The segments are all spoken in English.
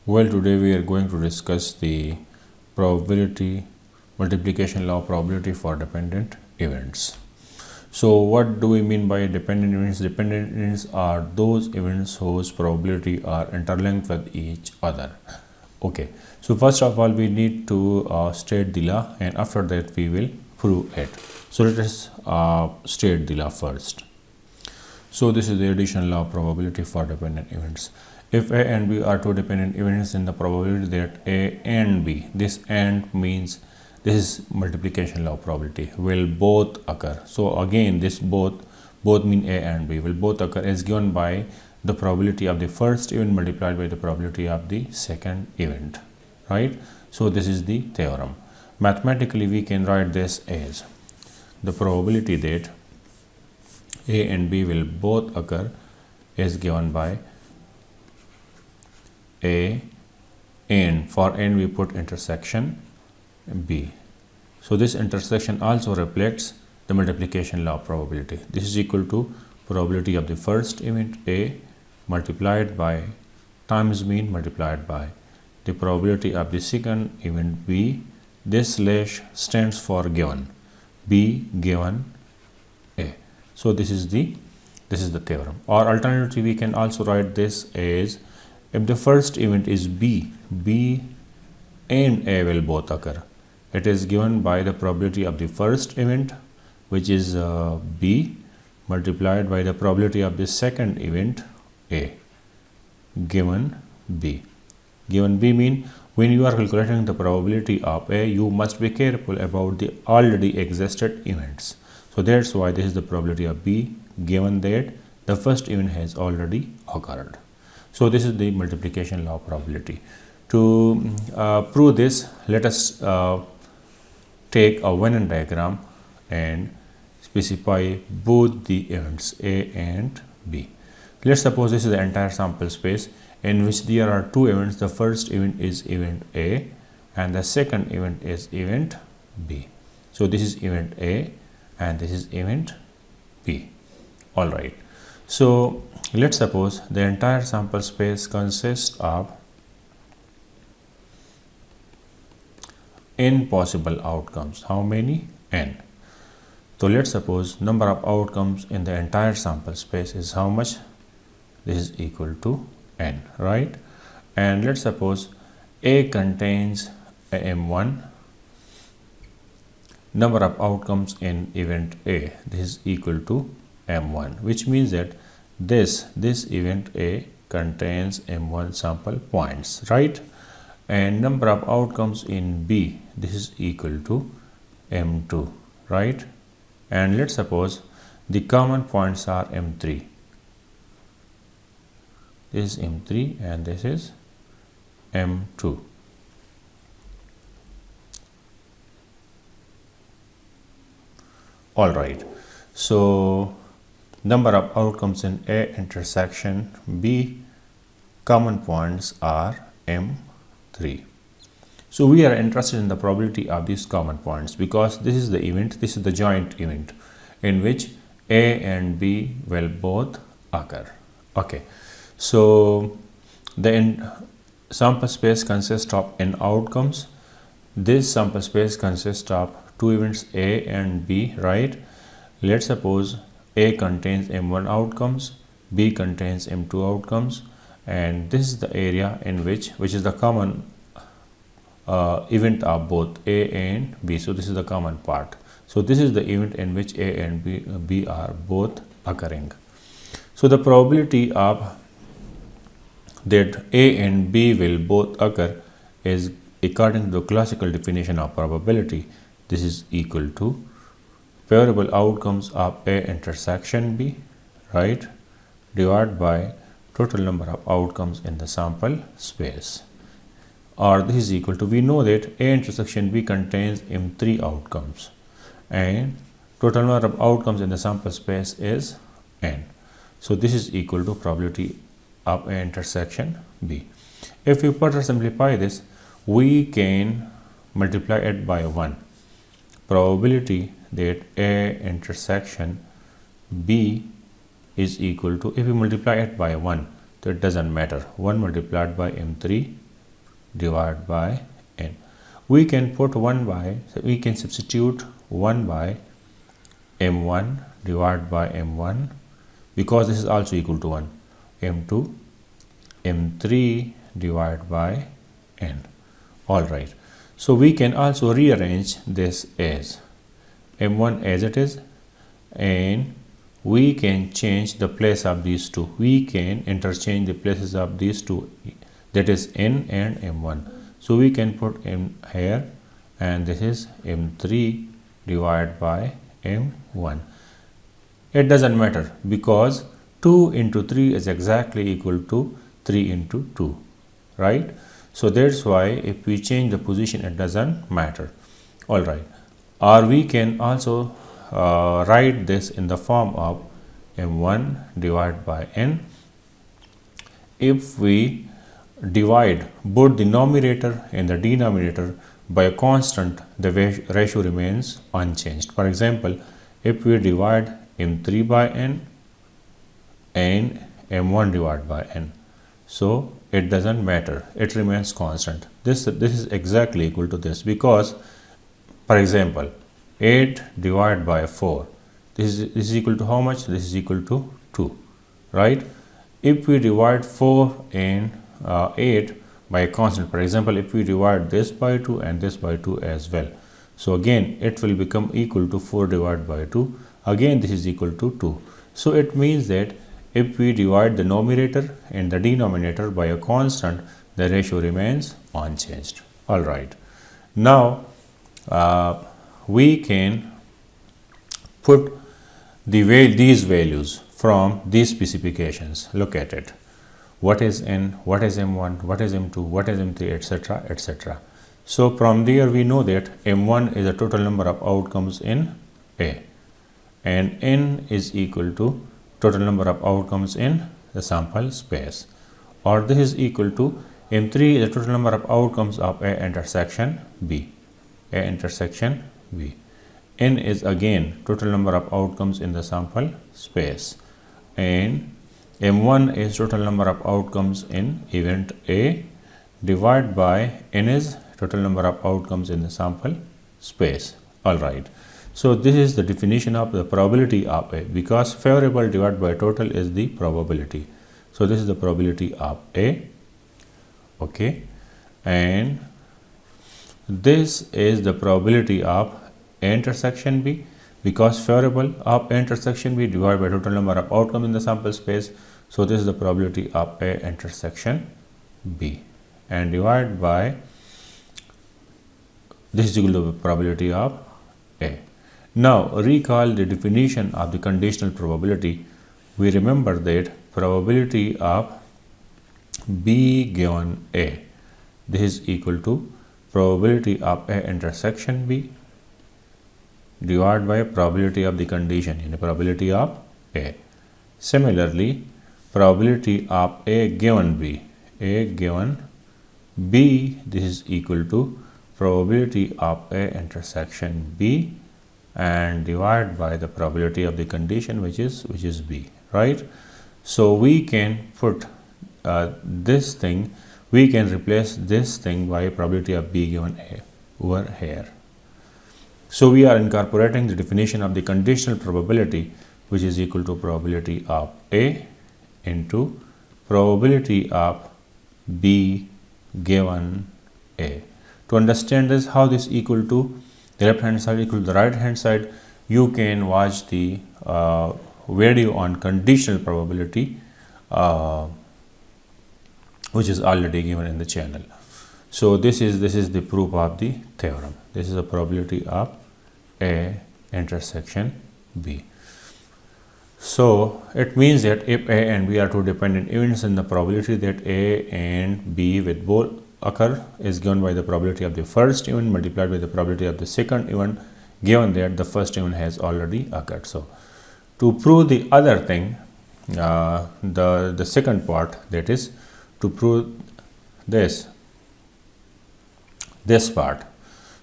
Well, today we are going to discuss the probability multiplication law probability for dependent events. So what do we mean by dependent events? Dependent events are those events whose probability are interlinked with each other. Okay, so first of all we need to state the law, and after that we will prove it. So let us state the law first. So this is the additional law of probability for dependent events. If A and B are two dependent events, then the probability that A and B, this and means this is multiplication law of probability, will both occur. So again this both mean A and B will both occur is given by the probability of the first event multiplied by the probability of the second event, right? So this is the theorem. Mathematically we can write this as the probability that A and B will both occur is given by A and for n we put intersection B. So this intersection also reflects the multiplication law of probability. This is equal to probability of the first event A multiplied by times mean multiplied by the probability of the second event B. This slash stands for given B given A. So this is the theorem. Or alternatively we can also write this as if the first event is B, B and A will both occur. It is given by the probability of the first event, which is B, multiplied by the probability of the second event A, given B. Given B mean when you are calculating the probability of A, you must be careful about the already existed events. So that's why this is the probability of B, given that the first event has already occurred. So this is the multiplication law of probability. To prove this, let us take a Venn diagram and specify both the events A and B. Let's suppose this is the entire sample space in which there are two events. The first event is event A and the second event is event B. So this is event A and this is event B. All right. So let's suppose the entire sample space consists of n possible outcomes. How many? N. So let's suppose number of outcomes in the entire sample space is how much? This is equal to n, right? And let's suppose A contains M1 number of outcomes in event A. This is equal to M1, which means that this event A contains M1 sample points, right? And number of outcomes in B, this is equal to M2, right? And let's suppose the common points are M3. This is M3 and this is M2. All right. So number of outcomes in A intersection B, common points are M3. So we are interested in the probability of these common points because this is the event, this is the joint event in which A and B will both occur. Okay, so the sample space consists of n outcomes. This sample space consists of two events A and B, right? Let's suppose A contains M1 outcomes, B contains M2 outcomes, and this is the area in which is the common event of both A and B. So this is the common part. So this is the event in which A and B are both occurring. So the probability of that A and B will both occur is according to the classical definition of probability. This is equal to favorable outcomes of A intersection B, right, divided by total number of outcomes in the sample space. Or this is equal to, we know that A intersection B contains M3 outcomes and total number of outcomes in the sample space is n. So this is equal to probability of A intersection B. If we further simplify this, we can multiply it by 1. Probability that A intersection B is equal to, if we multiply it by 1, so it doesn't matter, 1 multiplied by M3 divided by n. We can put 1 by, so we can substitute 1 by m1 divided by m1, because this is also equal to 1, m2, m3 divided by n. All right. So we can also rearrange this as m1 as it is, and we can change the place of these two. We can interchange the places of these two, that is n and m1. So we can put m here, and this is m3 divided by m1. It doesn't matter, because 2 into 3 is exactly equal to 3 into 2, right? So that's why if we change the position, it doesn't matter. All right. Or we can also write this in the form of m1 divided by n. If we divide both the numerator and the denominator by a constant, the ratio remains unchanged. For example, if we divide m3 by n and m1 divided by n, so it doesn't matter, it remains constant. This is exactly equal to this, because for example 8 divided by 4, this is equal to how much? This is equal to 2, right? If we divide 4 and 8 by a constant, for example, if we divide this by 2 and this by 2 as well, so again it will become equal to 4 divided by 2, again this is equal to 2. So it means that if we divide the numerator and the denominator by a constant, the ratio remains unchanged. All right. Now we can put these values from these specifications. Look at it. What is n, what is m1, what is m2, what is m3, etc., etc. So from there we know that m1 is the total number of outcomes in A, and n is equal to total number of outcomes in the sample space, or this is equal to m3 is the total number of outcomes of A intersection B. A intersection B. N is again total number of outcomes in the sample space, and m1 is total number of outcomes in event A divided by n is total number of outcomes in the sample space. All right. So this is the definition of the probability of A, because favorable divided by total is the probability. So this is the probability of A. Okay. And this is the probability of A intersection B, because favorable of A intersection B divided by total number of outcomes in the sample space. So this is the probability of A intersection B, and divided by this is equal to the probability of A. Now recall the definition of the conditional probability. We remember that probability of B given A, this is equal to probability of A intersection B divided by probability of the condition in the probability of A. Similarly, probability of A given B, A given B, this is equal to probability of A intersection B and divided by the probability of the condition which is B, right? So we can put this thing, we can replace this thing by probability of B given A over here. So we are incorporating the definition of the conditional probability, which is equal to probability of A into probability of B given A. To understand this, how this equal to the left hand side equal to the right hand side, you can watch the video on conditional probability, which is already given in the channel. So this is the proof of the theorem. This is the probability of A intersection B. So it means that if A and B are two dependent events, then the probability that A and B with both occur is given by the probability of the first event multiplied by the probability of the second event, given that the first event has already occurred. So to prove the other thing, the second part, that is to prove this part.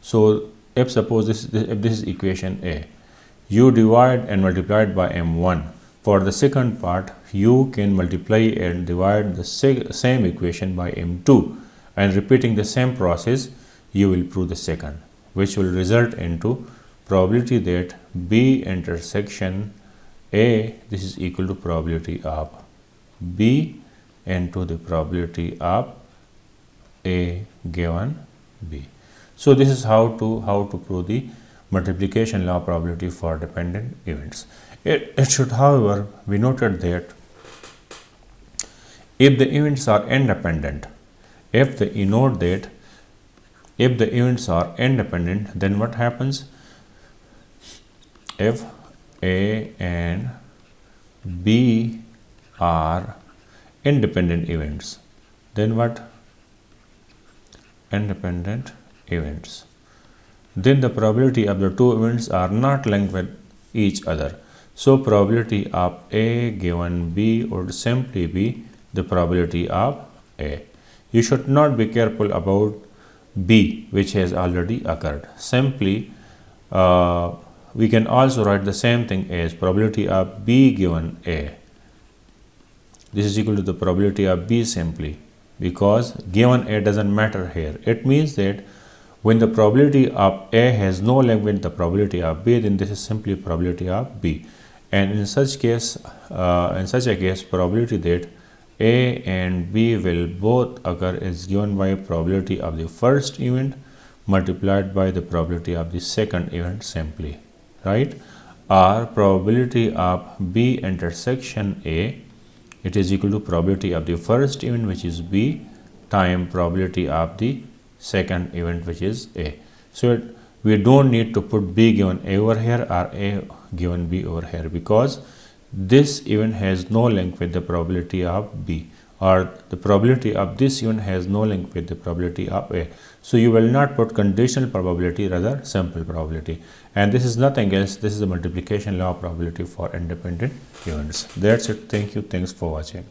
So if suppose if this is equation A, you divide and multiply it by m1. For the second part, you can multiply and divide the same equation by m2, and repeating the same process, you will prove the second, which will result into probability that B intersection A, this is equal to probability of B into the probability of A given B. So this is how to prove the multiplication law probability for dependent events. It should, however, be noted that if the events are independent, if the events are independent, then what happens? If A and B are independent events, then what? Independent events. Then the probability of the two events are not linked with each other. So probability of A given B would simply be the probability of A. You should not be careful about B, which has already occurred. Simply we can also write the same thing as probability of B given A. This is equal to the probability of B simply, because given A doesn't matter here. It means that when the probability of A has no link with the probability of B, then this is simply probability of B. And in such a case, probability that A and B will both occur is given by probability of the first event multiplied by the probability of the second event simply, right? Or probability of B intersection A, it is equal to probability of the first event, which is B, time probability of the second event, which is A. So we don't need to put B given A over here or A given B over here, because this event has no link with the probability of B, or the probability of this event has no link with the probability of A. So you will not put conditional probability, rather simple probability. And this is nothing else. This is the multiplication law probability for independent events. That's it. Thank you. Thanks for watching.